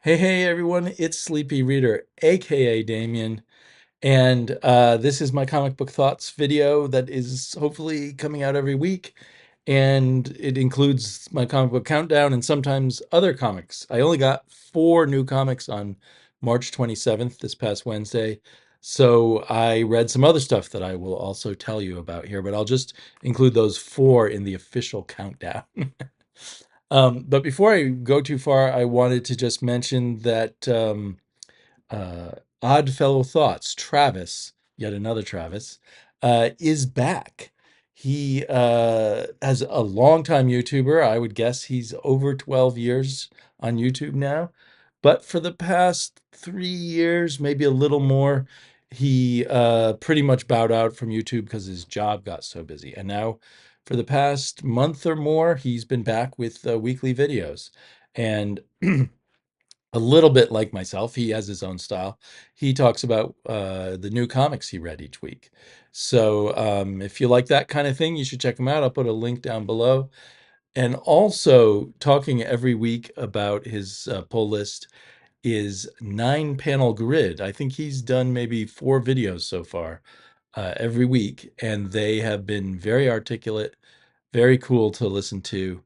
Hey everyone, it's Sleepy Reader, aka Damien, and this is my comic book thoughts video that is hopefully coming out every week, and it includes my comic book countdown and sometimes other comics. I only got 4 new comics on March 27th, this past Wednesday, so I read some other stuff that I will also tell you about here, but I'll just include those 4 in the official countdown. But before I go too far, I wanted to just mention that uh, OddfellowsThoughts, Travis, yet another Travis, is back. He has a longtime YouTuber. I would guess he's over 12 years on YouTube now. But for the past 3 years, maybe a little more, he pretty much bowed out from YouTube because his job got so busy. And now, for the past month or more, he's been back with weekly videos. And a little bit like myself, he has his own style. He talks about the new comics he read each week. So if you like that kind of thing, you should check him out. I'll put a link down below. And also, talking every week about his pull list is 9 panel grid. I think he's done maybe 4 videos so far every week, and they have been very articulate, very cool to listen to.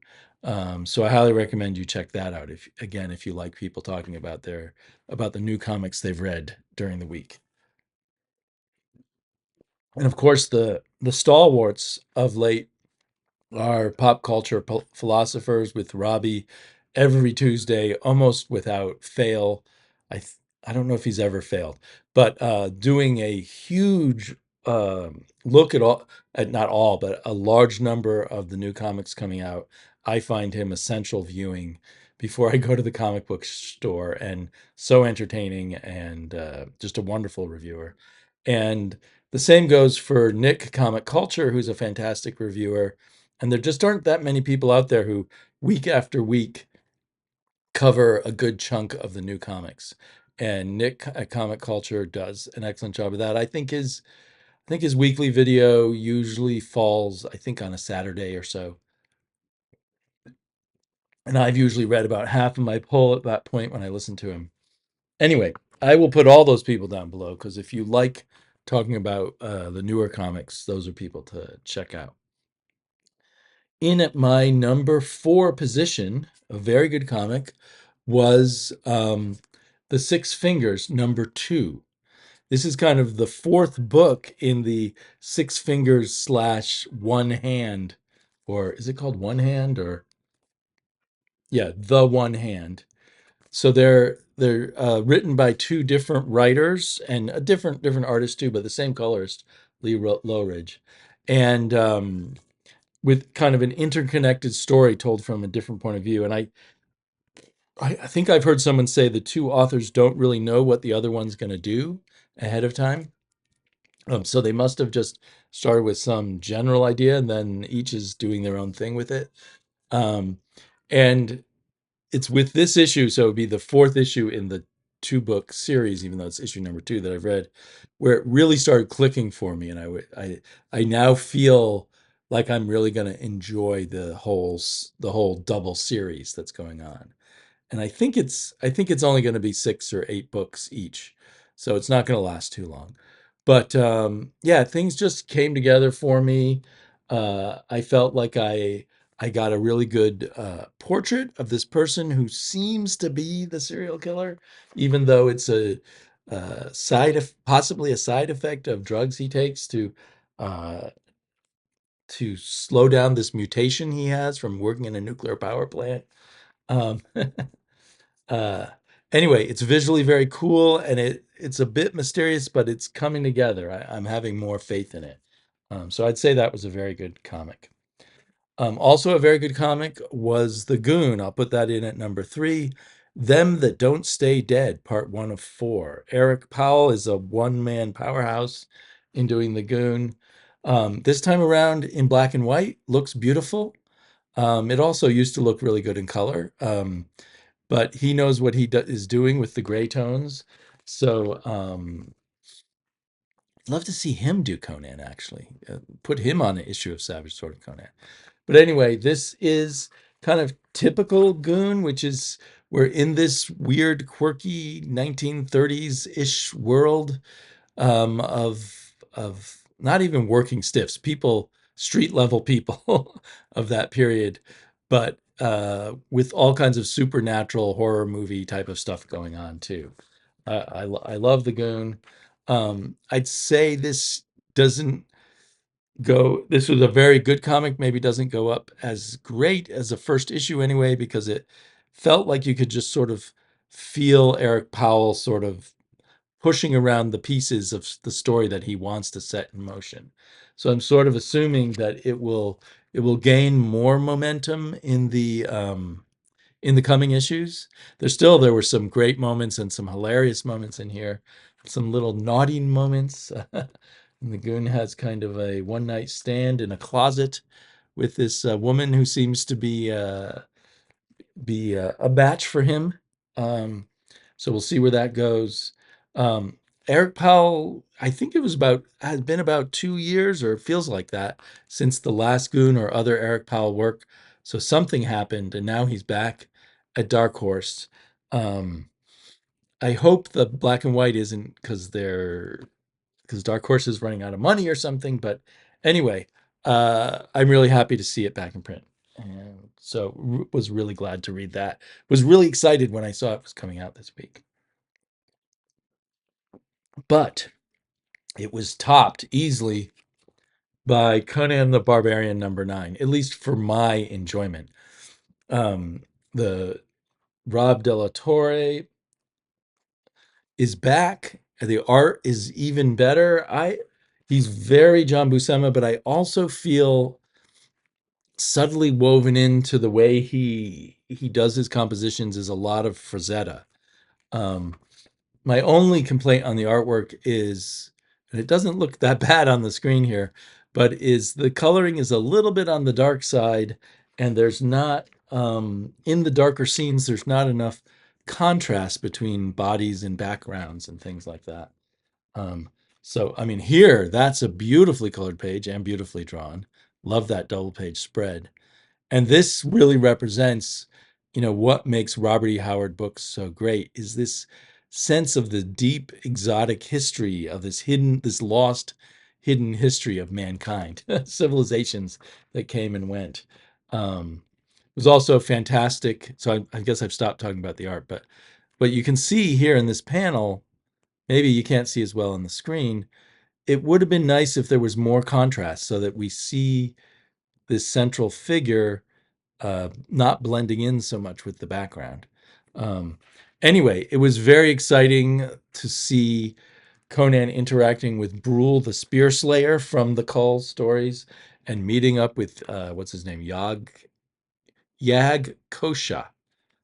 So I highly recommend you check that out if you like people talking about the new comics they've read during the week. And of course, the stalwarts of late are pop culture philosophers with Robbie every Tuesday, almost without fail. I don't know if he's ever failed, but doing a huge look at not all, but a large number of the new comics coming out. I find him essential viewing before I go to the comic book store, and so entertaining and just a wonderful reviewer. And the same goes for Nick Comic Culture, who's a fantastic reviewer. And there just aren't that many people out there who, week after week, cover a good chunk of the new comics. And Nick at Comic Culture does an excellent job of that. I think his weekly video usually falls, I think, on a Saturday or so. And I've usually read about half of my pull at that point when I listen to him. Anyway, I will put all those people down below because if you like talking about the newer comics, those are people to check out. In at my number 4 position, a very good comic, was The Six Fingers, number 2. This is kind of the 4th book in the Six Fingers slash One Hand, or is it called One Hand, or yeah, The One Hand. So they're written by 2 different writers and a different artist too, but the same colorist, Lee Lowridge, and with kind of an interconnected story told from a different point of view. And I think I've heard someone say the 2 authors don't really know what the other one's going to do ahead of time. So they must have just started with some general idea, and then each is doing their own thing with it. Um, and it's with this issue, so it would be the 4th issue in the 2 book series, even though it's issue number 2 that I've read, where it really started clicking for me, and I now feel like I'm really going to enjoy the whole double series that's going on. And I think it's only going to be 6 or 8 books each, so it's not going to last too long. But yeah, things just came together for me. I felt like I got a really good portrait of this person who seems to be the serial killer, even though it's possibly a side effect of drugs he takes uh, to slow down this mutation he has from working in a nuclear power plant. Um, uh, anyway, it's visually very cool, and it's a bit mysterious, but it's coming together. I'm having more faith in it. So I'd say that was a very good comic. Also, a very good comic was The Goon. I'll put that in at number 3. Them That Don't Stay Dead, part 1 of 4. Eric Powell is a one-man powerhouse in doing The Goon. This time around in black and white, looks beautiful. It also used to look really good in color, but he knows what he is doing with the gray tones. So I'd love to see him do Conan, actually. Put him on an issue of Savage Sword of Conan. But anyway, this is kind of typical Goon, which is we're in this weird, quirky 1930s-ish world of not even working stiffs, people, street level people of that period, but with all kinds of supernatural horror movie type of stuff going on too. I love the Goon. I'd say this doesn't go. This was a very good comic. Maybe doesn't go up as great as a first issue anyway, because it felt like you could just sort of feel Eric Powell sort of pushing around the pieces of the story that he wants to set in motion. So I'm sort of assuming that it will gain more momentum in the coming issues. There were some great moments and some hilarious moments in here, some little nodding moments. And the Goon has kind of a one night stand in a closet with this woman who seems to be a match for him. Um, so we'll see where that goes. Um, Eric Powell, I think it has been about 2 years, or it feels like that, since the last Goon or other Eric Powell work. So something happened, and now he's back at Dark Horse. Um, I hope the black and white isn't because Dark Horse is running out of money or something. But anyway, I'm really happy to see it back in print. And so was really glad to read that. Was really excited when I saw it was coming out this week. But it was topped easily by Conan the Barbarian #9, at least for my enjoyment. The Rob de la Torre is back. The art is even better. He's very John Buscema, but I also feel subtly woven into the way he does his compositions is a lot of Frazetta. Um, my only complaint on the artwork is, and it doesn't look that bad on the screen here, but is the coloring is a little bit on the dark side, and there's not in the darker scenes, there's not enough contrast between bodies and backgrounds and things like that. Um, so I mean, here that's a beautifully colored page and beautifully drawn. Love that double page spread. And this really represents, what makes Robert E. Howard books so great is this sense of the deep exotic history of this lost hidden history of mankind, civilizations that came and went. It was also fantastic. So I guess I've stopped talking about the art, but you can see here in this panel, maybe you can't see as well on the screen. It would have been nice if there was more contrast so that we see this central figure not blending in so much with the background. Um, anyway, it was very exciting to see Conan interacting with Brule, the spear slayer from the Kull stories, and meeting up with what's his name, Yag Kosha,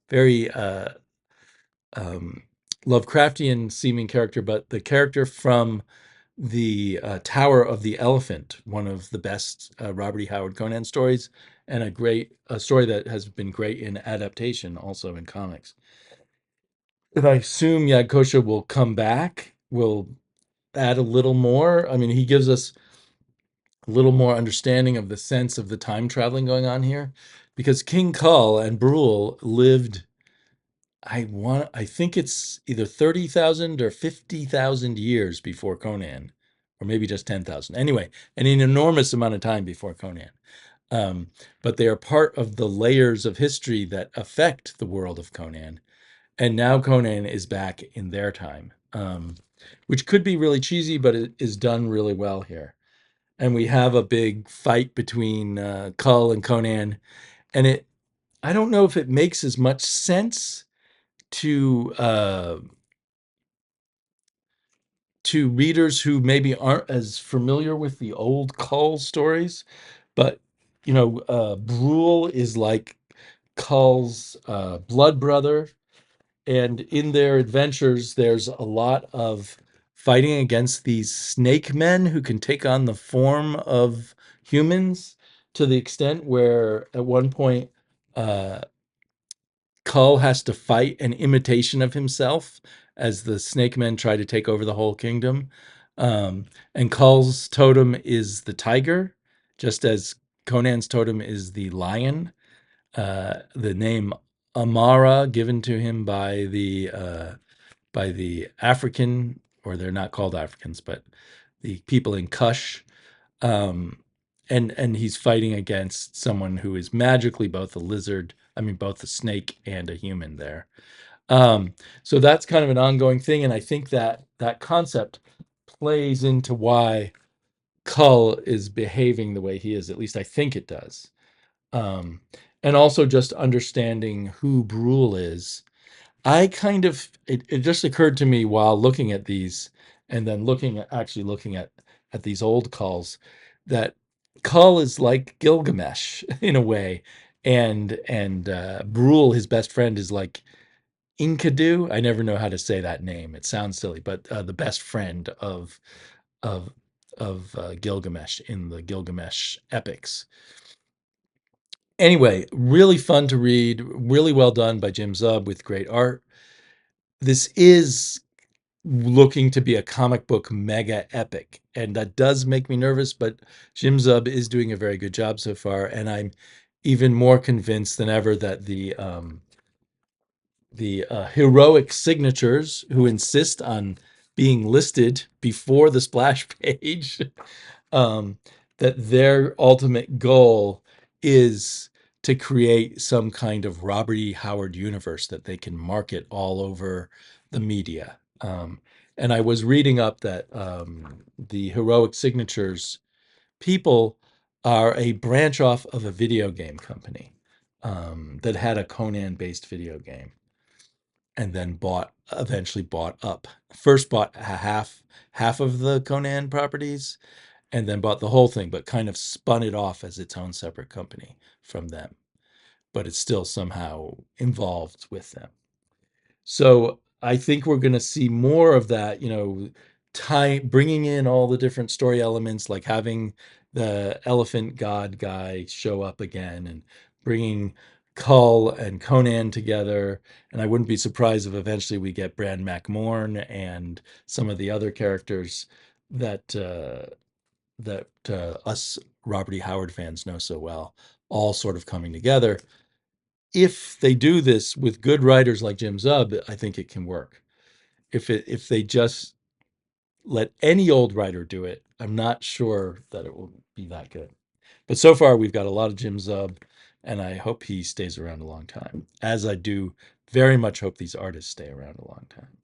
very um, Lovecraftian seeming character, but the character from the Tower of the Elephant, one of the best Robert E. Howard Conan stories, and a story that has been great in adaptation, also in comics. And I assume Yagkosha will come back, will add a little more. I mean, he gives us a little more understanding of the sense of the time traveling going on here, because King Kull and Brule lived. I think it's either 30,000 or 50,000 years before Conan, or maybe just 10,000. Anyway, an enormous amount of time before Conan. But they are part of the layers of history that affect the world of Conan. And now Conan is back in their time, which could be really cheesy, but it is done really well here. And we have a big fight between Kull and Conan. And I don't know if it makes as much sense to readers who maybe aren't as familiar with the old Kull stories, but Brule is like Kull's blood brother, and in their adventures, there's a lot of fighting against these snake men who can take on the form of humans, to the extent where at one point Kull has to fight an imitation of himself as the snake men try to take over the whole kingdom. And Kull's totem is the tiger, just as Conan's totem is the lion. The name Amara given to him by the African, or they're not called Africans, but the people in Kush. Um, and he's fighting against someone who is magically both a lizard, I mean, both a snake and a human there. Um, so that's kind of an ongoing thing, and I think that that concept plays into why Cull is behaving the way he is. At least I think it does. Um, and also just understanding who Brule is. I kind of it just occurred to me while looking at these, and then looking at these old Culls, that Cull is like Gilgamesh in a way, and Brule, his best friend, is like Enkidu. I never know how to say that name. It sounds silly, but the best friend of Gilgamesh in the Gilgamesh epics. Anyway, really fun to read, really well done by Jim Zub with great art. This is looking to be a comic book mega epic, and that does make me nervous, but Jim Zub is doing a very good job so far, and I'm even more convinced than ever that the heroic signatures who insist on being listed before the splash page, um, that their ultimate goal is to create some kind of Robert E. Howard universe that they can market all over the media. And I was reading up that the heroic signatures people are a branch off of a video game company that had a Conan based video game, and then eventually bought up. First bought half of the Conan properties, and then bought the whole thing, but kind of spun it off as its own separate company from them. But it's still somehow involved with them. So I think we're going to see more of that, bringing in all the different story elements, like having the elephant god guy show up again, and bringing Cull and Conan together. And I wouldn't be surprised if eventually we get Bran McMorn and some of the other characters that us Robert E. Howard fans know so well, all sort of coming together. If they do this with good writers like Jim Zub, I think it can work. If they just let any old writer do it, I'm not sure that it will be that good. But so far, we've got a lot of Jim Zub, and I hope he stays around a long time, as I do very much hope these artists stay around a long time.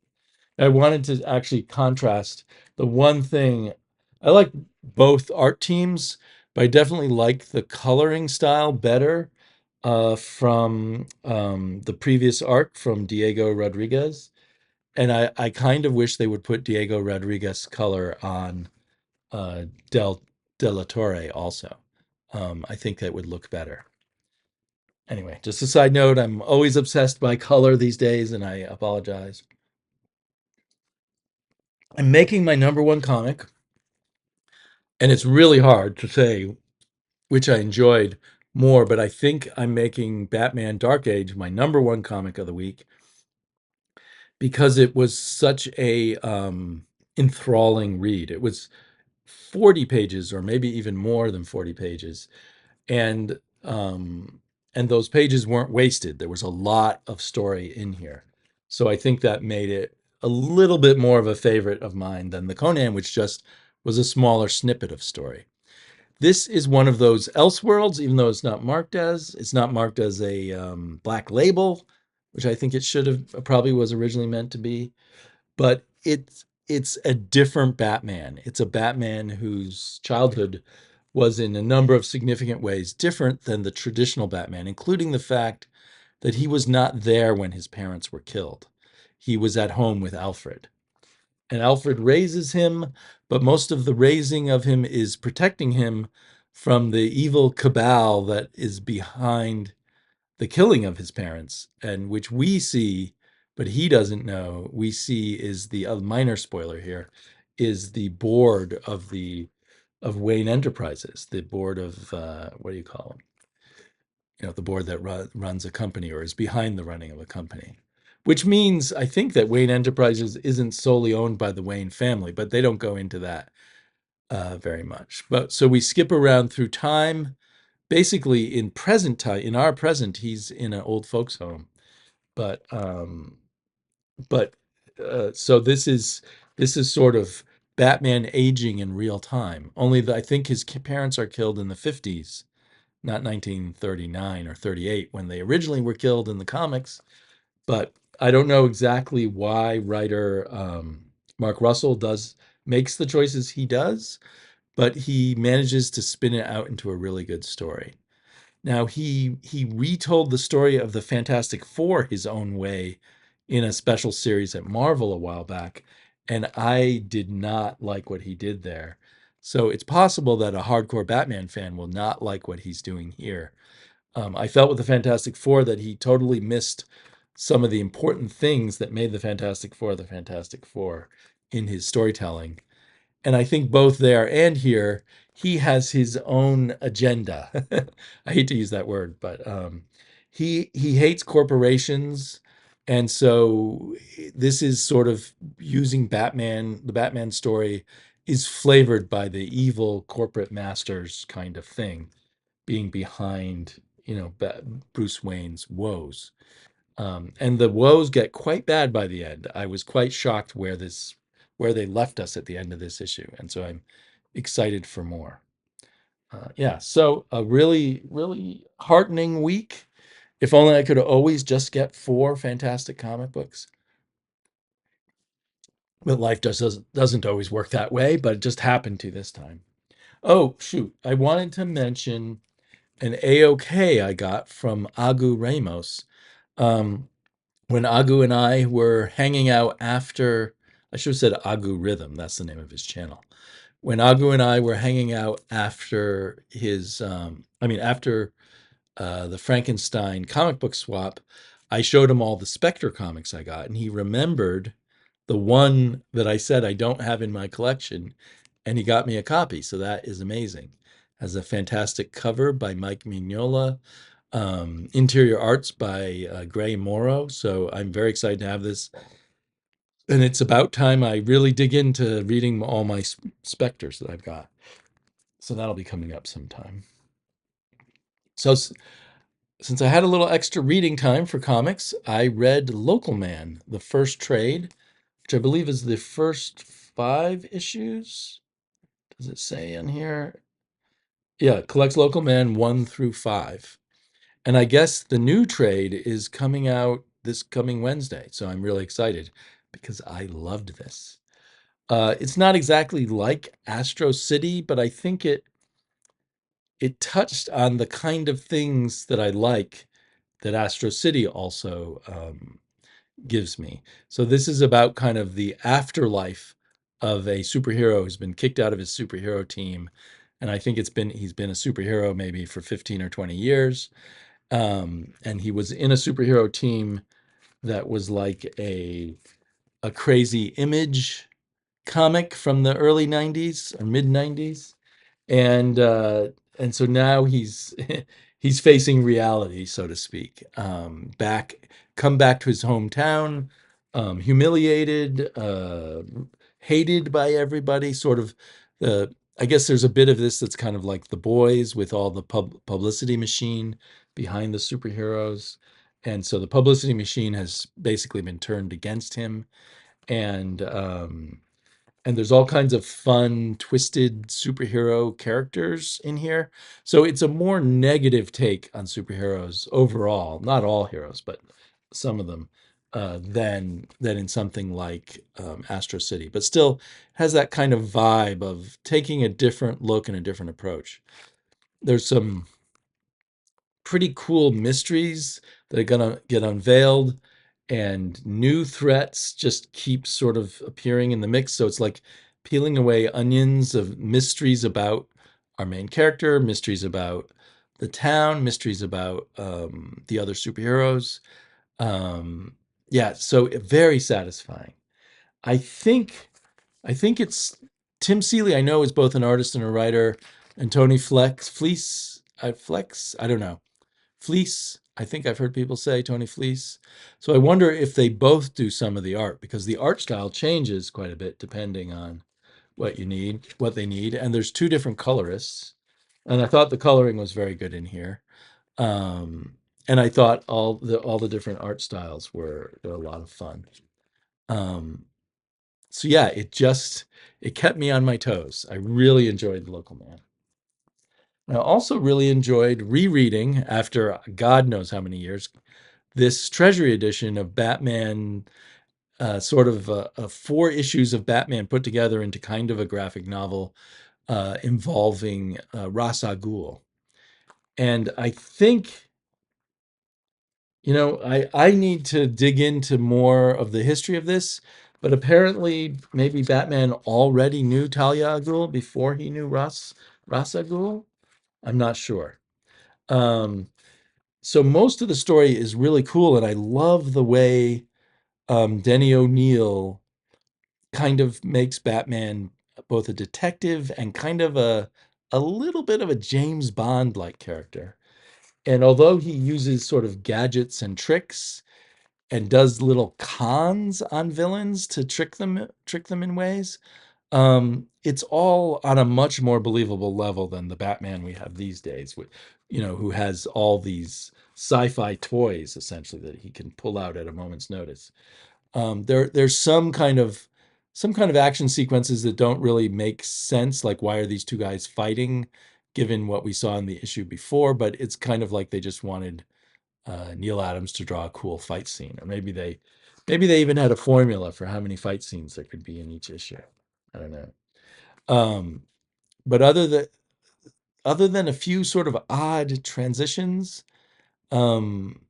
I wanted to actually contrast the one thing. I like both art teams, but I definitely like the coloring style better from the previous art from Diego Rodriguez. And I kind of wish they would put Diego Rodriguez color on uh, Del De La Torre also. I think that would look better. Anyway, just a side note, I'm always obsessed by color these days, and I apologize. I'm making my number one comic, and it's really hard to say which I enjoyed more, but I think I'm making Batman Dark Age my number one comic of the week because it was such a enthralling read. It was 40 pages, or maybe even more than 40 pages, and um, and those pages weren't wasted. There was a lot of story in here, so I think that made it a little bit more of a favorite of mine than the Conan, which just was a smaller snippet of story. This is one of those Elseworlds, even though it's not marked as a black label, which I think it should have probably was originally meant to be. But it's a different Batman. It's a Batman whose childhood was in a number of significant ways different than the traditional Batman, including the fact that he was not there when his parents were killed. He was at home with Alfred, and Alfred raises him, but most of the raising of him is protecting him from the evil cabal that is behind the killing of his parents, and which we see, but he doesn't know. We see is the minor spoiler here is the board of Wayne Enterprises, the board of what do you call them? The board that runs a company or is behind the running of a company, which means I think that Wayne Enterprises isn't solely owned by the Wayne family, but they don't go into that very much. But so we skip around through time. Basically, in present time, in our present, he's in an old folks home, But but so this is sort of Batman aging in real time. Only I think his parents are killed in the 50s, not 1939 or 38 when they originally were killed in the comics. But I don't know exactly why writer Mark Russell does makes the choices he does, but he manages to spin it out into a really good story. Now he retold the story of the Fantastic Four his own way in a special series at Marvel a while back, and I did not like what he did there. So it's possible that a hardcore Batman fan will not like what he's doing here. I felt with the Fantastic Four that he totally missed some of the important things that made the Fantastic Four in his storytelling. And I think both there and here, he has his own agenda. I hate to use that word, but he hates corporations, and so this is sort of using Batman. The Batman story is flavored by the evil corporate masters kind of thing being behind, Bruce Wayne's woes. And the woes get quite bad by the end. I was quite shocked where they left us at the end of this issue, and so I'm excited for more. Yeah, so a really, really heartening week. If only I could always just get four fantastic comic books. But life just doesn't always work that way, but it just happened to this time. Oh, shoot. I wanted to mention an AOK I got from Agu Ramos. Um, when Agu and I were hanging out after, I should have said Agu Rhythm, that's the name of his channel. When Agu and I were hanging out after after the Frankenstein comic book swap, I showed him all the Spectre comics I got, and he remembered the one that I said I don't have in my collection, and he got me a copy. So that is amazing. Has a fantastic cover by Mike Mignola, interior arts by Gray Morrow. So I'm very excited to have this. And it's about time I really dig into reading all my Spectres that I've got. So that'll be coming up sometime. So since I had a little extra reading time for comics, I read Local Man, the first trade, which I believe is the first 5 issues. Does it say in here? Yeah, collects Local Man 1 through 5. And I guess the new trade is coming out this coming Wednesday. So I'm really excited because I loved this. It's not exactly like Astro City, but I think it touched on the kind of things that I like that Astro City also gives me. So this is about kind of the afterlife of a superhero who's been kicked out of his superhero team, and I think he's been a superhero maybe for 15 or 20 years, and he was in a superhero team that was like a crazy Image comic from the early 90s or mid 90s, and so now he's he's facing reality, so to speak. Come back to his hometown, humiliated, hated by everybody. Sort of the I guess there's a bit of this that's kind of like The Boys with all the publicity machine behind the superheroes, and so the publicity machine has basically been turned against him, and there's all kinds of fun, twisted superhero characters in here. So it's a more negative take on superheroes overall, not all heroes, but some of them, than in something like Astro City, but still has that kind of vibe of taking a different look and a different approach. There's some pretty cool mysteries that are gonna get unveiled, and new threats just keep sort of appearing in the mix. So it's like peeling away onions of mysteries about our main character, mysteries about the town, mysteries about the other superheroes. Um, yeah, so very satisfying. I think I think it's Tim Seeley. I know is both an artist and a writer, and Tony Flex. I don't know. Fleece, I think I've heard people say Tony Fleece. So I wonder if they both do some of the art, because the art style changes quite a bit depending on what they need. And there's two different colorists. And I thought the coloring was very good in here. Um, And I thought all the different art styles were a lot of fun. Um, so yeah, it kept me on my toes. I really enjoyed Local Man. I also really enjoyed rereading after God knows how many years this Treasury edition of Batman, sort of four issues of Batman put together into kind of a graphic novel involving Ra's al Ghul. And I think, I need to dig into more of the history of this, but apparently maybe Batman already knew Talia al Ghul before he knew Ra's al Ghul. I'm not sure. Um, so most of the story is really cool, and I love the way Denny O'Neil kind of makes Batman both a detective and kind of a little bit of a James Bond like character. And although he uses sort of gadgets and tricks and does little cons on villains to trick them in ways, it's all on a much more believable level than the Batman we have these days, who has all these sci-fi toys essentially that he can pull out at a moment's notice. There's some kind of action sequences that don't really make sense, like why are these two guys fighting, given what we saw in the issue before? But it's kind of like they just wanted Neil Adams to draw a cool fight scene, or maybe they even had a formula for how many fight scenes there could be in each issue. I don't know. Um, but other than a few sort of odd transitions, um,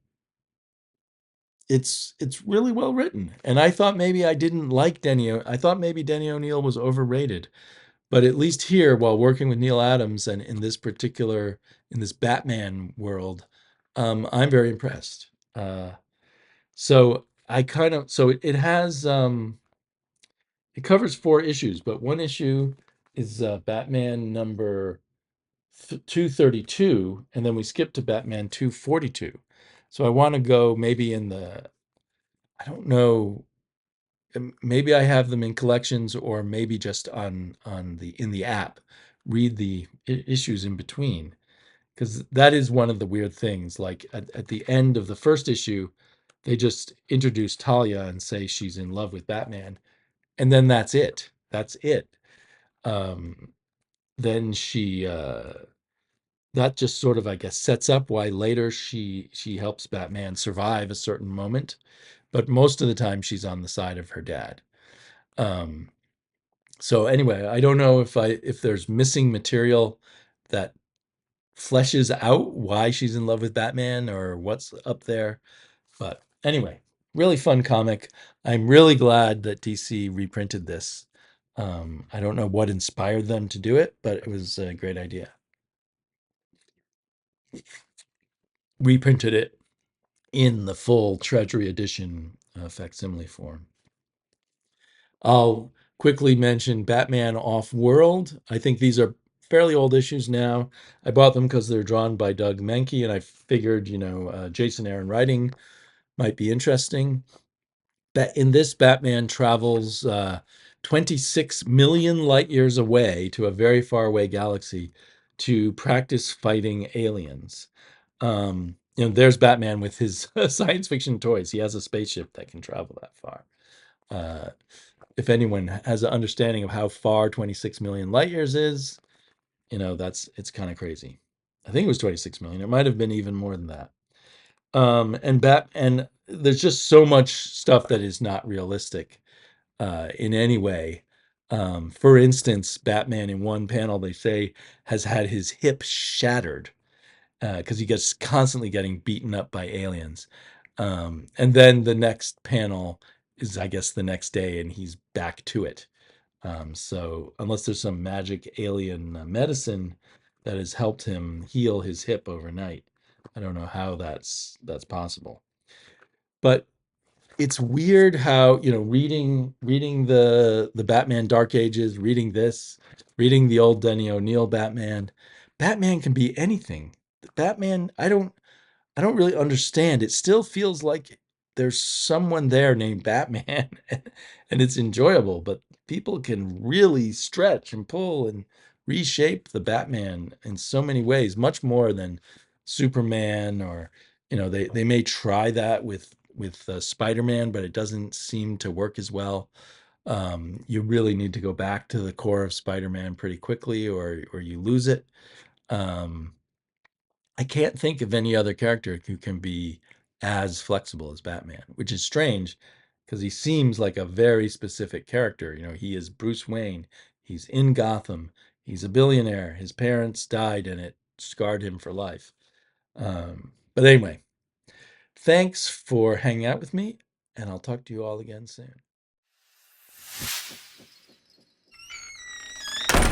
it's really well written. And I thought maybe I didn't like I thought maybe Denny O'Neil was overrated. But at least here, while working with Neil Adams and in this Batman world, I'm very impressed. So it has it covers four issues, but one issue is Batman number 232, and then we skip to Batman 242. So I want to go maybe I don't know, maybe I have them in collections, or maybe just on the in the app, read the issues in between, because that is one of the weird things. Like at the end of the first issue, they just introduce Talia and say she's in love with Batman, and then that's it. That's it. Um, then she that just sort of, I guess, sets up why later she helps Batman survive a certain moment, but most of the time she's on the side of her dad. Um, so anyway, I don't know if there's missing material that fleshes out why she's in love with Batman or what's up there. But anyway, really fun comic. I'm really glad that DC reprinted this. I don't know what inspired them to do it, but it was a great idea. Reprinted it in the full Treasury edition facsimile form. I'll quickly mention Batman Off-World. I think these are fairly old issues now. I bought them because they're drawn by Doug Mahnke, and I figured, Jason Aaron writing might be interesting. That in this, Batman travels 26 million light years away to a very far away galaxy to practice fighting aliens. There's Batman with his science fiction toys. He has a spaceship that can travel that far. Uh, if anyone has an understanding of how far 26 million light years is, it's kind of crazy. I think it was 26 million. It might have been even more than that. And there's just so much stuff that is not realistic in any way. For instance, Batman in one panel, they say, has had his hip shattered because he gets constantly getting beaten up by aliens. And then the next panel is, I guess, the next day, and he's back to it. So unless there's some magic alien medicine that has helped him heal his hip overnight, I don't know how that's possible. But it's weird how, reading the Batman Dark Ages, reading the old Denny O'Neil Batman can be anything. Batman, I don't really understand. It still feels like there's someone there named Batman, and it's enjoyable, but people can really stretch and pull and reshape the Batman in so many ways, much more than Superman or, they may try that with Spider-Man, but it doesn't seem to work as well. You really need to go back to the core of Spider-Man pretty quickly, or you lose it. I can't think of any other character who can be as flexible as Batman, which is strange because he seems like a very specific character. He is Bruce Wayne. He's in Gotham. He's a billionaire. His parents died and it scarred him for life. But anyway, thanks for hanging out with me, and I'll talk to you all again soon.